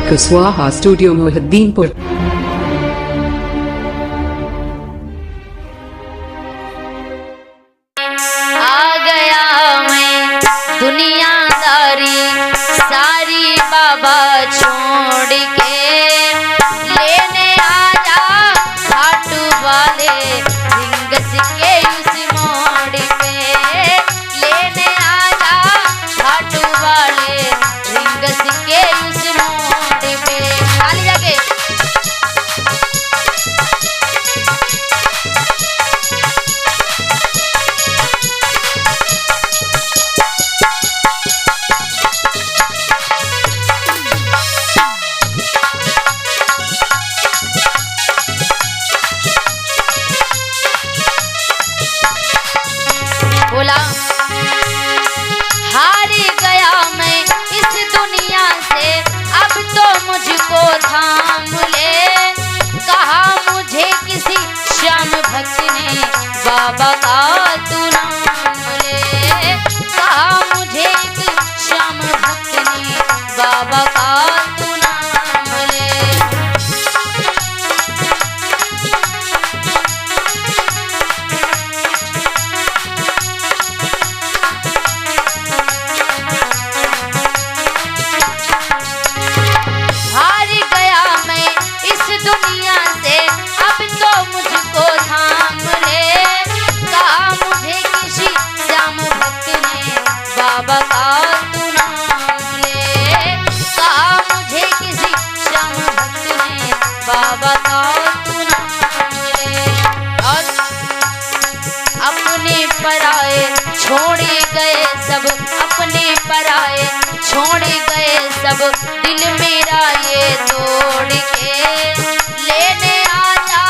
Kushwaha studio Mohiddinpur. आ गया मैं दुनियादारी सारी बाबा छोड़ के, लेने आजा खाटू वाले रिंगस के उस मोड़ पे, लेने आजा खाटू वाले रिंगस के उस मोड़ पे। ताली जाके बोला, हार गया मैं इस दुनिया से, अब तो मुझको थाम ले। कहा मुझे किसी श्याम भक्त ने, बाबा का तू नाम ले। कहा मुझे कि श्याम भक्त ने, बाबा का तू नाम ले। हार गया मैं इस दुनिया से, अब तो मुझको थाम ले। कहा मुझे किसी श्याम भक्त ने, बाबा का तू नाम ले। कहा मुझे किसी श्याम भक्त ने, बाबा का तू नाम ले। और अपने पराए छोड़े गए सब, अपने पराए छोड़े गए सब, दिल मेरा ये तोड़ के, लेने आजा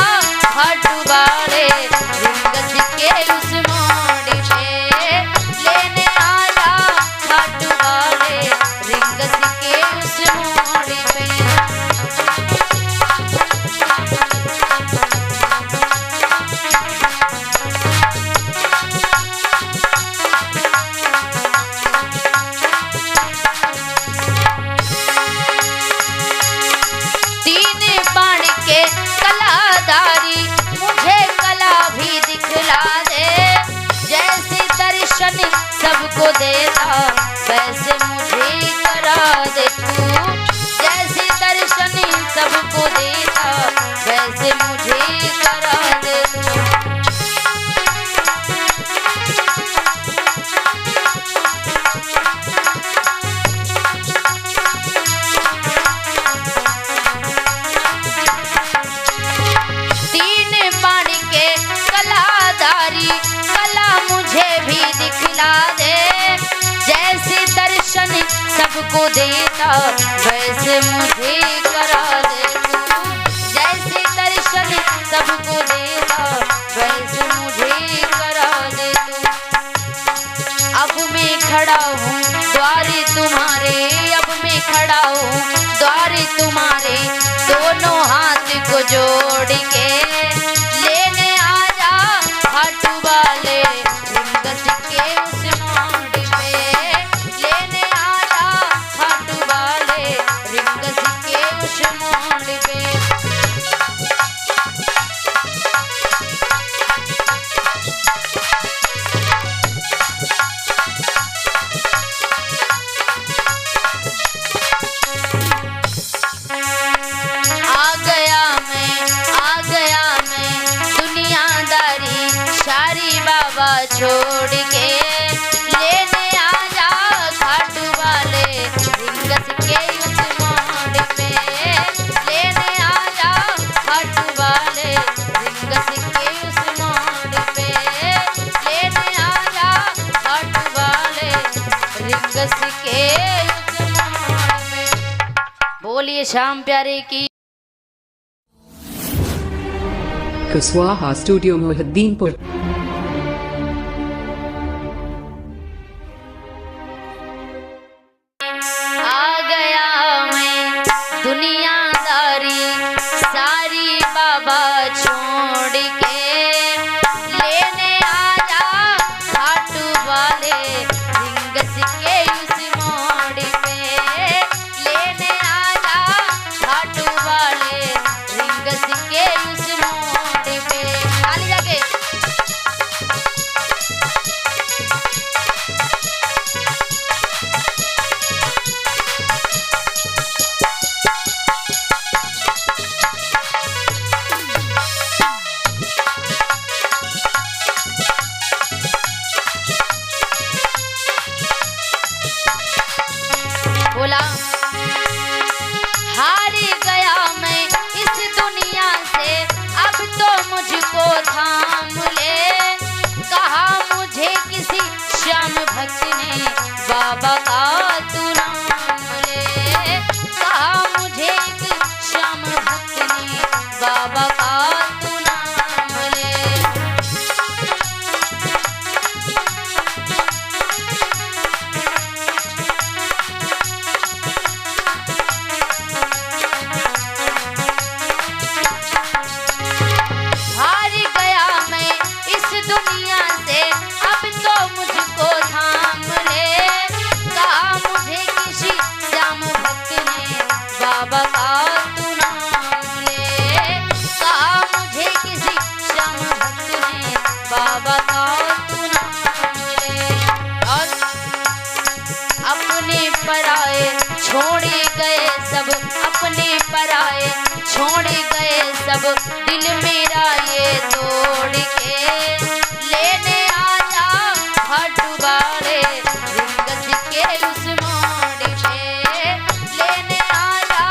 खाटू वाले रिंगस के उस मोड़ पे, लेने आजा खाटू वाले रिंगस के उस मोड़ पे। तीन बाण के कलाधारी मुझे कला भी दिखला दे। जैसे दर्शन सबको देता वैसे मुझे करा दे तू। जैसे दर्शन सबको देता वैसे मुझे करा दे तू। तीन बाण के कलाधारी कला मुझे भी दिखला दे। जैसे दर्शन सबको देता वैसे मुझे करा दे तू। जैसे दर्शन सबको देता वैसे मुझे करा दे तू। अब मैं खड़ा हूँ द्वारे तुम्हारे, अब मैं खड़ा हूँ द्वारे तुम्हारे, दोनों हाथ को जोड़ के, लेने आजा खाटू वाले रिंगस के उस मोड़ पे, लेने आजा खाटू वाले रिंगस के उस मोड़ पे। आ गया मैं दुनियादारी सारी बाबा छोड़ के, लेने आजा खाटू वाले रिंगस के उस मोड़ पे, लेने आजा खाटू वाले रिंगस के उस मोड़ पे, लेने आजा खाटू वाले रिंगस के उस मोड़ पे। बोलिए श्याम प्यारे की। कुशवाहा स्टूडियो मोहिद्दीनपुर। आ गया मैं दुनियादारी सारी बाबा छोड़ के, लेने आजा खाटू वाले रिंगस के उस मोड़ पे, लेने आजा हार गया मैं इस दुनिया से, अब तो मुझको थाम ले। कहा मुझे किसी श्याम भक्त ने, बाबा का तू नाम ले। कहा मुझे कि श्याम भक्त ने, बाबा का तू नाम ले। हार गया मैं इस दुनिया से, अब तो मुझको थाम ले। कहा मुझे किसी श्याम भक्त ने, बाबा का तू नाम ले। कहा मुझे किसी श्याम भक्त ने, बाबा का तू नाम ले। और अपने पराए छोड़े गए सब, अपने पराए छोड़े गए सब, दिल मेरा ये तोड़ के लेने आजा हट वाले रिंगस के उस मोड़ पे। लेने आजा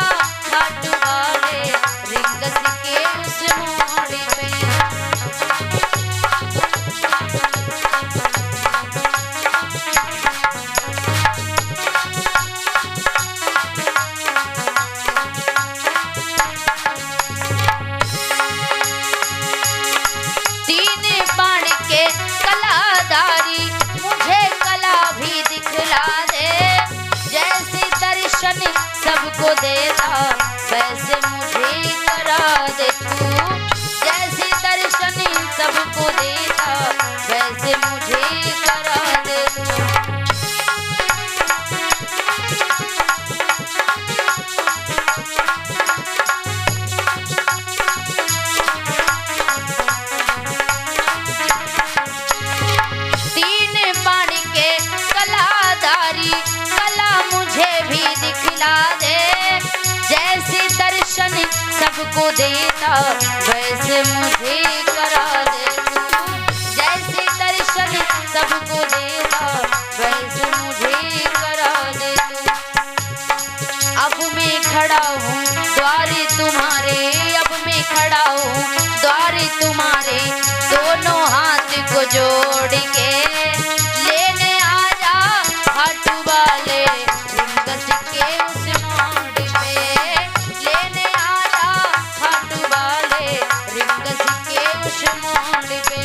हट वाले रिंगस के उस मोड़ पे। तीन बाण के कलाधारी मुझे कला भी दिखला दे। जैसे दर्शन सबको देता वैसे मुझे करा दे तू। जैसे दर्शन सबको देता वैसे मुझे करा दे तू। तीन बाण के कलाधारी कला मुझे भी दिखला दे। जैसे दर्शन सबको देता वैसे मुझे करा दे तू। जैसे दर्शन सबको देता वैसे मुझे करा दे तू। अब मैं खड़ा हूँ द्वारे तुम्हारे, अब मैं खड़ा हूँ द्वारे तुम्हारे, दोनों हाथ को जोड़ के लेने आजा हट वाले रिंगस के उस मोड़ पे। लेने आजा हट वाले रिंगस के उस मोड़ पे।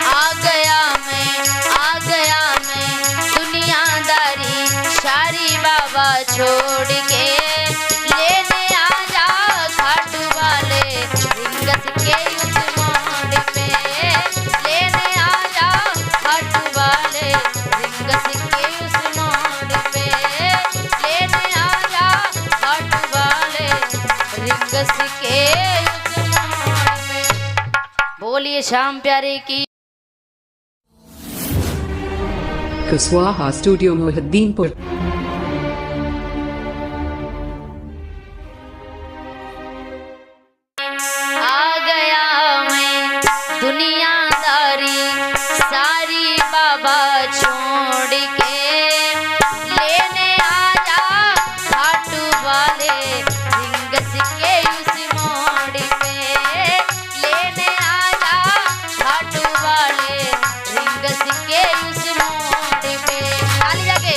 आ गया मैं दुनियादारी सारी बाबा छोड़ के। लेने आजा घाट वाले रिंगस के उस मोड़ पे। लेने आजा घाट वाले रिंगस के उस मोड़ पे। लेने आजा घाट वाले रिंगस के उस मोड़ पे। बोलिए श्याम प्यारे की। Kuswaha Studio Mohiddinpur आ गया मैं दुनियादारी सारी बाबा छोड़ के। लेने आजा घाट वाले रिंगस के उस मोड़ पे। लेने आजा घाट वाले रिंगस के उस मोड़ पे। ताली जाके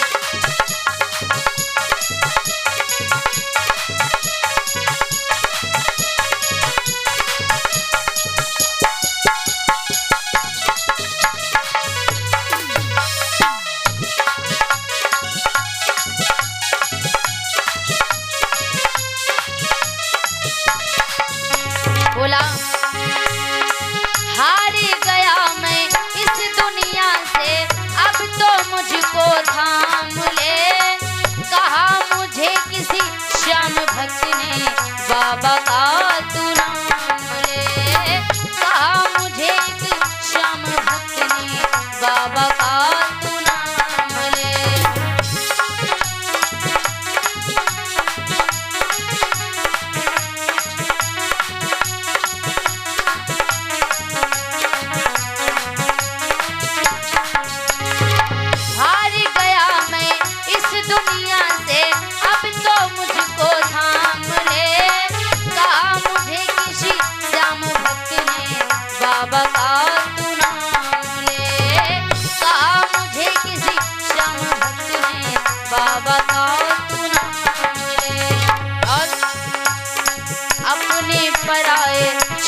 बोला हार गया मैं इस दुनिया से, अब तो मुझको थाम ले। कहा मुझे किसी श्याम भक्त ने, बाबा का तू नाम ले। कहा मुझे कि श्याम भक्त ने, बाबा का तू नाम ले।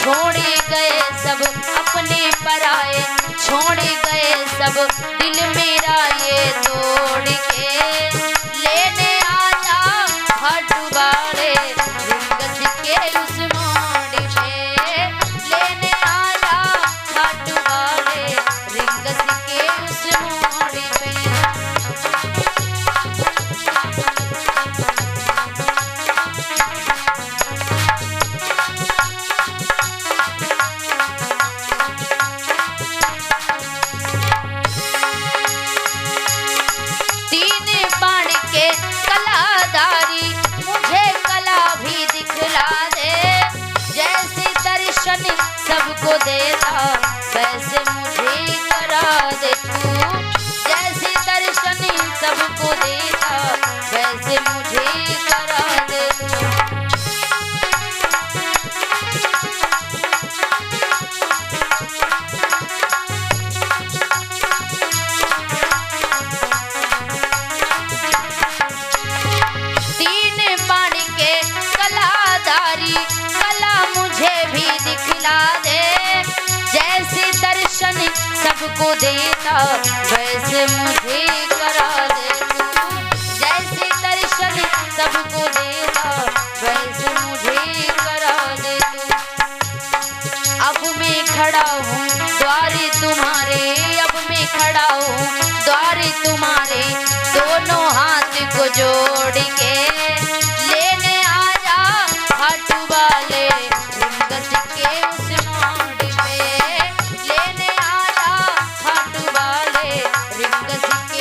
छोड़ गए सब अपने पराए, छोड़ गए सब दिल मेरा ये तोड़ के। लेने आजा हटवारे रिंगस के उस मोड़ पे, लेने आजा हटवारे रिंगस के उस मोड़ पे। सबको देता वैसे मुझे करा दे तू, जैसे दर्शन सबको देता वैसे मुझे करा दे तू। तीन बाण के कलाधारी कला मुझे भी दिखला दे, जैसे दर्शन सबको देता वैसे मुझे करा